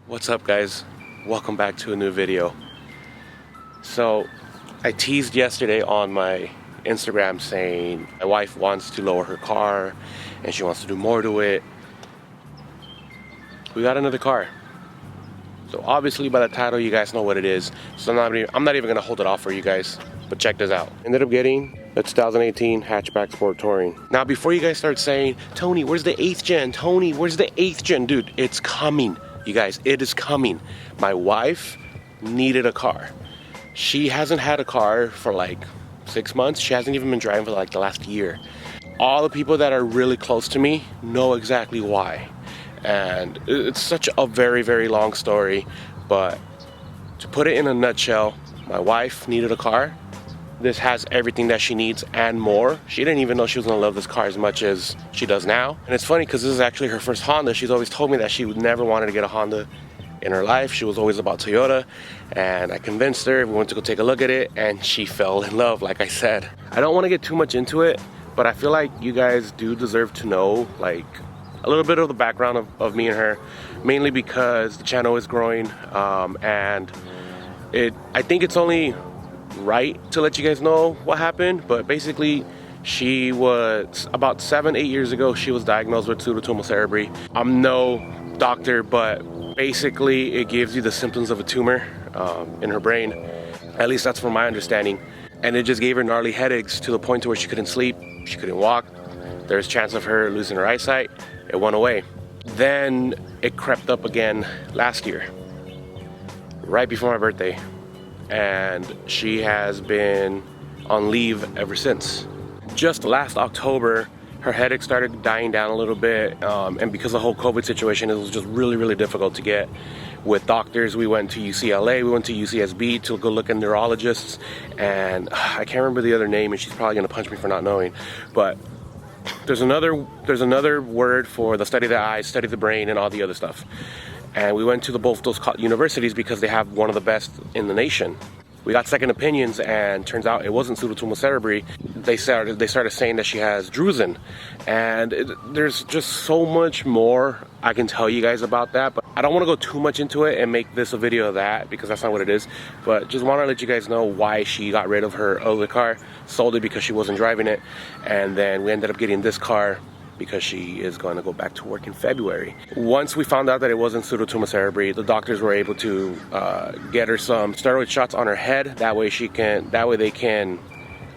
What's up, guys? Welcome back to a new video. So I teased yesterday on my Instagram saying my wife wants to lower her car and she wants to do more to it. We got another car. So obviously by the title you guys know what it is. So I'm not even gonna hold it off for you guys, but check this out. Ended up getting a 2018 hatchback Sport Touring. Now before you guys start saying, Tony, where's the 8th gen? Tony, where's the 8th gen? Dude, it's coming. You guys, it is coming. My wife needed a car. She hasn't had a car for like 6 months. She hasn't even been driving for like the last year. All the people that are really close to me know exactly why. And it's such a very, very long story, but to put it in a nutshell, my wife needed a car. This has everything that she needs and more. She didn't even know she was gonna love this car as much as she does now. And it's funny because this is actually her first Honda. She's always told me that she would never wanted to get a Honda in her life. She was always about Toyota, and I convinced her. We went to go take a look at it and she fell in love, like I said. I don't want to get too much into it, but I feel like you guys do deserve to know like a little bit of the background of me and her, mainly because the channel is growing, and I think it's only right to let you guys know what happened. But basically, she was about 7-8 years ago, she was diagnosed with pseudotumor cerebri. I'm no doctor, but basically it gives you the symptoms of a tumor in her brain. At least that's from my understanding. And it just gave her gnarly headaches to the point to where she couldn't sleep, she couldn't walk. There's a chance of her losing her eyesight. It went away. Then it crept up again last year, right before my birthday. And she has been on leave ever since. Just last October, her headache started dying down a little bit, and because of the whole COVID situation, it was just really, really difficult to get with doctors. We went to UCLA, we went to UCSB to go look at neurologists, and I can't remember the other name, and she's probably gonna punch me for not knowing, but there's another word for the study of the eyes, study of the brain, and all the other stuff. And we went to both those universities because they have one of the best in the nation. We got second opinions, and turns out it wasn't pseudotumor cerebri. They started saying that she has drusen, and there's just so much more I can tell you guys about that. But I don't want to go too much into it and make this a video of that, because that's not what it is. But just want to let you guys know why she got rid of her other car, sold it because she wasn't driving it, and then we ended up getting this car because she is going to go back to work in February. Once we found out that it wasn't pseudotumor cerebri, the doctors were able to get her some steroid shots on her head. That way they can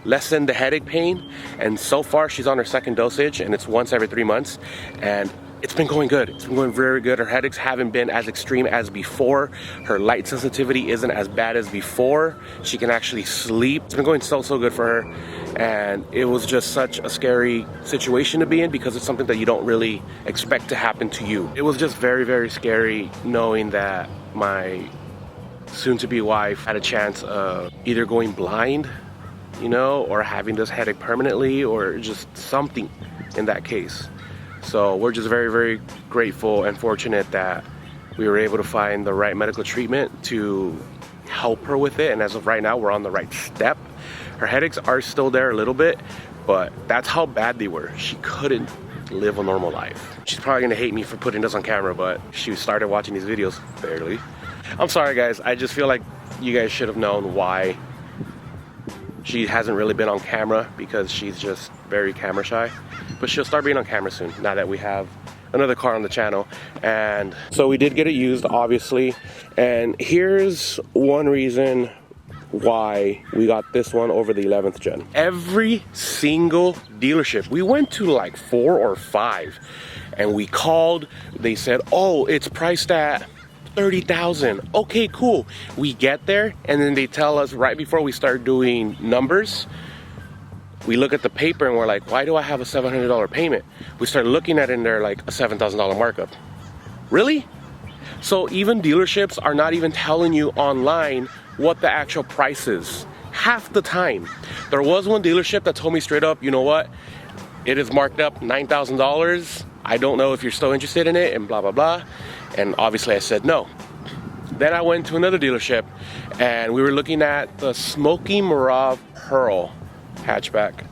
lessen the headache pain. And so far she's on her second dosage, and it's once every 3 months, and it's been going good. It's been going very good. Her headaches haven't been as extreme as before. Her light sensitivity isn't as bad as before. She can actually sleep. It's been going so good for her. And it was just such a scary situation to be in, because it's something that you don't really expect to happen to you. It was just very, very scary knowing that my soon-to-be wife had a chance of either going blind, you know, or having this headache permanently, or just something in that case. So we're just very, very grateful and fortunate that we were able to find the right medical treatment to help her with it. And as of right now, we're on the right step. Her headaches are still there a little bit, but that's how bad they were. She couldn't live a normal life. She's probably gonna hate me for putting this on camera, but she started watching these videos barely. I'm sorry, guys. I just feel like you guys should have known why she hasn't really been on camera, because she's just very camera shy. But she'll start being on camera soon, now that we have another car on the channel. And so we did get it used, obviously. And here's one reason why we got this one over the 11th gen. Every single dealership, we went to like 4 or 5, and we called, they said, oh, it's priced at $30,000. Okay, cool. We get there, and then they tell us right before we start doing numbers, we look at the paper and we're like, why do I have a $700 payment? We start looking at it and they're like a $7,000 markup. Really? So even dealerships are not even telling you online what the actual price is half the time. There was one dealership that told me straight up, you know what, it is marked up $9,000. I don't know if you're still interested in it, and blah blah blah. And obviously I said no. Then I went to another dealership and we were looking at the Smoky Mirage Pearl hatchback.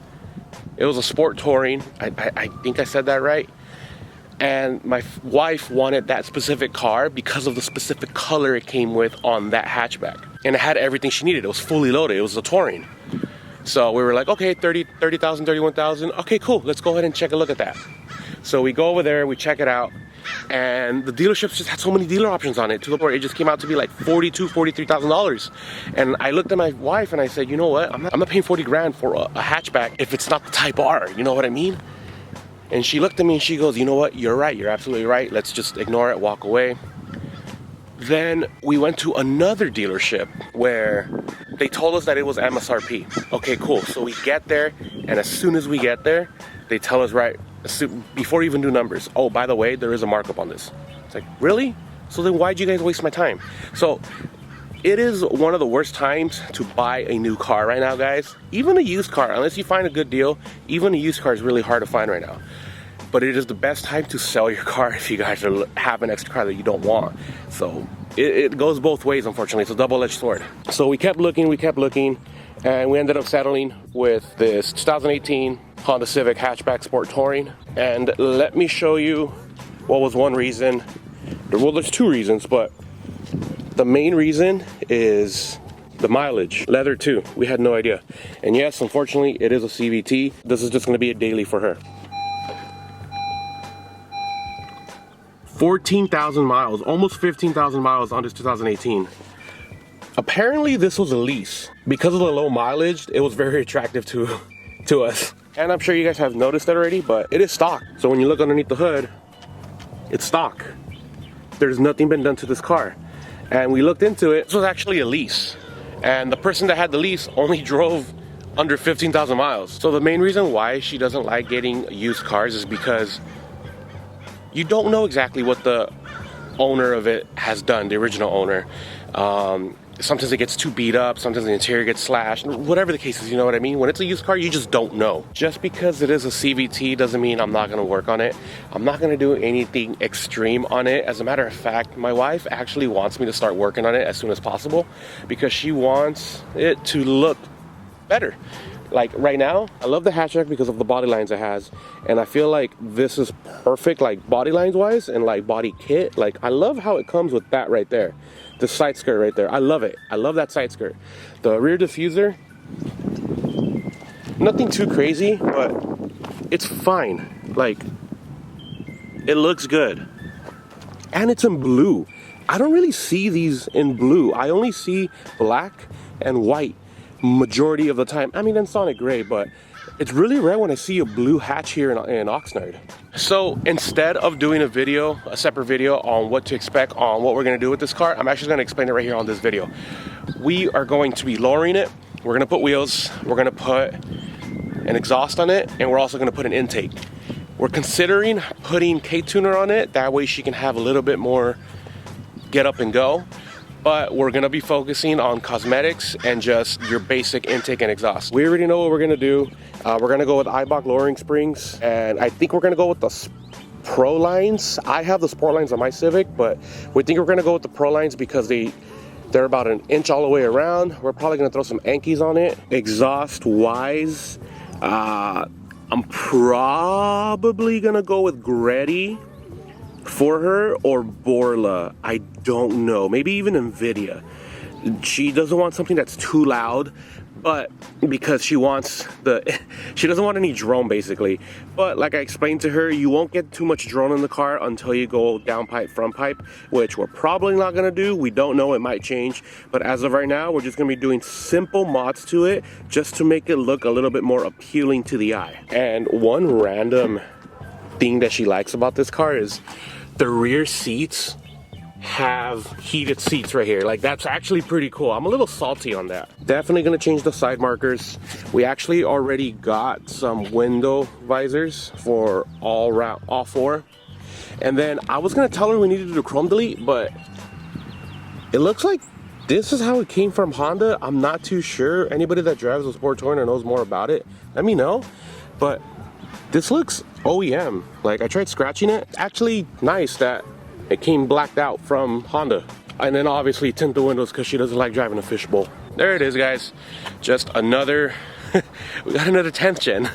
It was a sport touring. I think I said that right. and my wife wanted that specific car because of the specific color it came with on that hatchback. And it had everything she needed. It was fully loaded. It was a touring. So we were like, okay, 30,000, 31,000. Okay, cool. Let's go ahead and check a look at that. So we go over there, we check it out, and the dealerships just had so many dealer options on it to the point it just came out to be like $43,000. And I looked at my wife and I said, you know what? I'm not paying 40 grand for a hatchback if it's not the Type R. You know what I mean? And she looked at me and she goes, you know what? You're right. You're absolutely right. Let's just ignore it, walk away. Then we went to another dealership where they told us that it was MSRP. Okay, cool. So we get there, and as soon as we get there, they tell us right, before we even do numbers, oh, by the way, there is a markup on this. It's like, really? So then why'd you guys waste my time? So it is one of the worst times to buy a new car right now, guys. Even a used car, unless you find a good deal, even a used car is really hard to find right now. But it is the best time to sell your car if you guys have an extra car that you don't want. So it goes both ways, unfortunately. It's a double-edged sword. So we kept looking, and we ended up settling with this 2018 Honda Civic hatchback sport touring. And let me show you what was one reason. Well, there's two reasons, but the main reason is the mileage. Leather too, we had no idea. And yes, unfortunately, it is a CVT. This is just gonna be a daily for her. 14,000 miles, almost 15,000 miles on this 2018. Apparently this was a lease. Because of the low mileage, it was very attractive to us. And I'm sure you guys have noticed that already, but it is stock. So when you look underneath the hood, it's stock. There's nothing been done to this car. And we looked into it, this was actually a lease. And the person that had the lease only drove under 15,000 miles. So the main reason why she doesn't like getting used cars is because you don't know exactly what the owner of it has done, the original owner. Sometimes it gets too beat up, sometimes the interior gets slashed, whatever the case is, you know what I mean? When it's a used car, you just don't know. Just because it is a CVT doesn't mean I'm not gonna work on it. I'm not gonna do anything extreme on it. As a matter of fact, my wife actually wants me to start working on it as soon as possible because she wants it to look better. Like right now, I love the hatchback because of the body lines it has. And I feel like this is perfect, like body lines wise and like body kit. Like I love how it comes with that right there. The side skirt right there. I love it. I love that side skirt. The rear diffuser, nothing too crazy, but it's fine. Like, it looks good. And it's in blue. I don't really see these in blue. I only see black and white majority of the time. I mean, and Sonic Gray, but it's really rare when I see a blue hatch here in Oxnard. So instead of doing a separate video on what to expect on what we're gonna do with this car, I'm actually gonna explain it right here on this video. We are going to be lowering it. We're gonna put wheels, we're gonna put an exhaust on it, and we're also gonna put an intake. We're considering putting Ktuner on it. That way she can have a little bit more get up and go. But we're gonna be focusing on cosmetics and just your basic intake and exhaust. We already know what we're gonna do. We're gonna go with Eibach lowering springs, and I think we're gonna go with the Pro lines. I have the Sport lines on my Civic, but we think we're gonna go with the Pro lines because they're about an inch all the way around. We're probably gonna throw some Enkeis on it. Exhaust wise, I'm probably gonna go with Greddy for her or Borla. I don't know, maybe even Nvidia. She doesn't want something that's too loud, but because she doesn't want any drone basically. But like I explained to her, you won't get too much drone in the car until you go downpipe, front pipe, which we're probably not gonna do. We don't know, it might change. But as of right now, we're just gonna be doing simple mods to it just to make it look a little bit more appealing to the eye. And one random thing that she likes about this car is the rear seats have heated seats right here. Like, that's actually pretty cool. I'm a little salty on that. Definitely gonna change the side markers. We actually already got some window visors for all four. And then I was gonna tell her we needed to do chrome delete, but it looks like this is how it came from Honda. I'm not too sure. Anybody that drives a Sport Touring or knows more about it, let me know. But this looks OEM. Like, I tried scratching it. Actually nice that it came blacked out from Honda. And then obviously tint the windows because she doesn't like driving a fishbowl. There it is, guys. Just another, we got another 10th gen.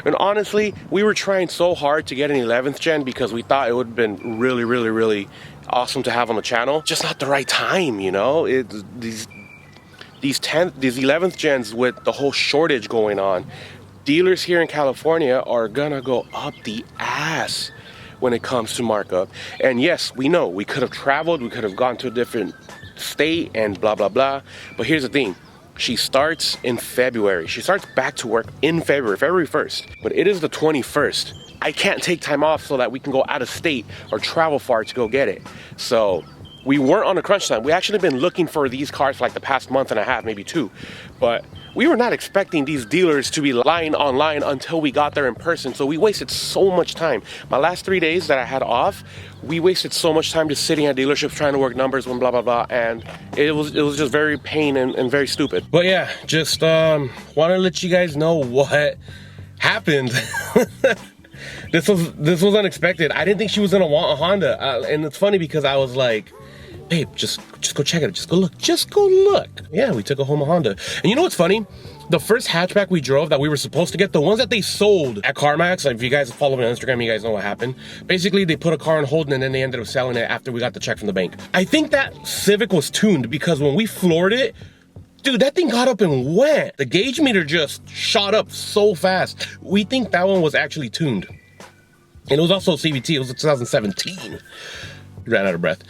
And honestly, we were trying so hard to get an 11th gen because we thought it would have been really awesome to have on the channel. Just not the right time, you know? These 11th gens with the whole shortage going on, dealers here in California are gonna go up the ass when it comes to markup. And yes, we know we could have traveled, we could have gone to a different state and blah blah blah, but here's the thing, she starts in February. She starts back to work in February 1st, but it is the 21st. I can't take time off so that we can go out of state or travel far to go get it. So we weren't on a crunch time. We actually been looking for these cars for like the past month and a half, maybe 2, but we were not expecting these dealers to be lying online until we got there in person. So we wasted so much time. My last 3 days that I had off, we wasted so much time just sitting at dealerships trying to work numbers and blah blah blah, and it was just very pain and very stupid. But yeah, just want to let you guys know what happened. This was unexpected. I didn't think she was gonna want a Honda, and it's funny because I was like, babe, just go check it out. Just go look. Yeah, we took her home a Honda. And you know what's funny? The first hatchback we drove that we were supposed to get, the ones that they sold at CarMax, like if you guys follow me on Instagram, you guys know what happened. Basically, they put a car on hold and then they ended up selling it after we got the check from the bank. I think that Civic was tuned because when we floored it, dude, that thing got up and went. The gauge meter just shot up so fast. We think that one was actually tuned. And it was also CVT, it was 2017. Ran out of breath.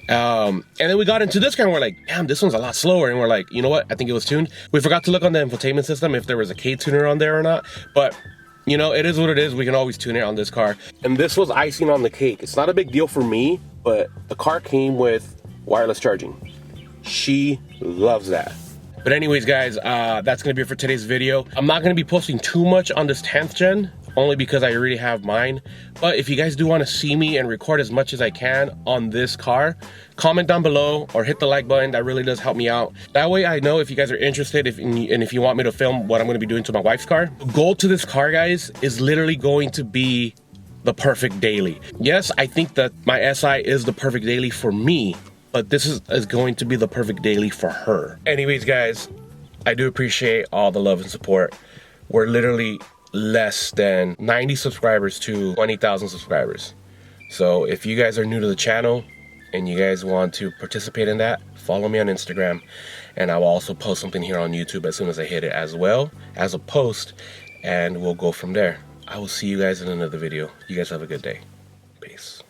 And then we got into this car and we're like, damn, this one's a lot slower. And we're like, you know what? I think it was tuned. We forgot to look on the infotainment system if there was a Ktuner on there or not. But, you know, it is what it is. We can always tune it on this car. And this was icing on the cake. It's not a big deal for me, but the car came with wireless charging. She loves that. But anyways, guys, that's going to be it for today's video. I'm not going to be posting too much on this 10th gen, only because I already have mine. But if you guys do want to see me and record as much as I can on this car, comment down below or hit the like button. That really does help me out. That way I know if you guys are interested and if you want me to film what I'm going to be doing to my wife's car. The goal to this car, guys, is literally going to be the perfect daily. Yes, I think that my SI is the perfect daily for me, but this is going to be the perfect daily for her. Anyways, guys, I do appreciate all the love and support. We're literally less than 90 subscribers to 20,000 subscribers. So if you guys are new to the channel and you guys want to participate in that, follow me on Instagram, and I will also post something here on YouTube as soon as I hit it as well as a post, and we'll go from there. I will see you guys in another video. You guys have a good day. Peace.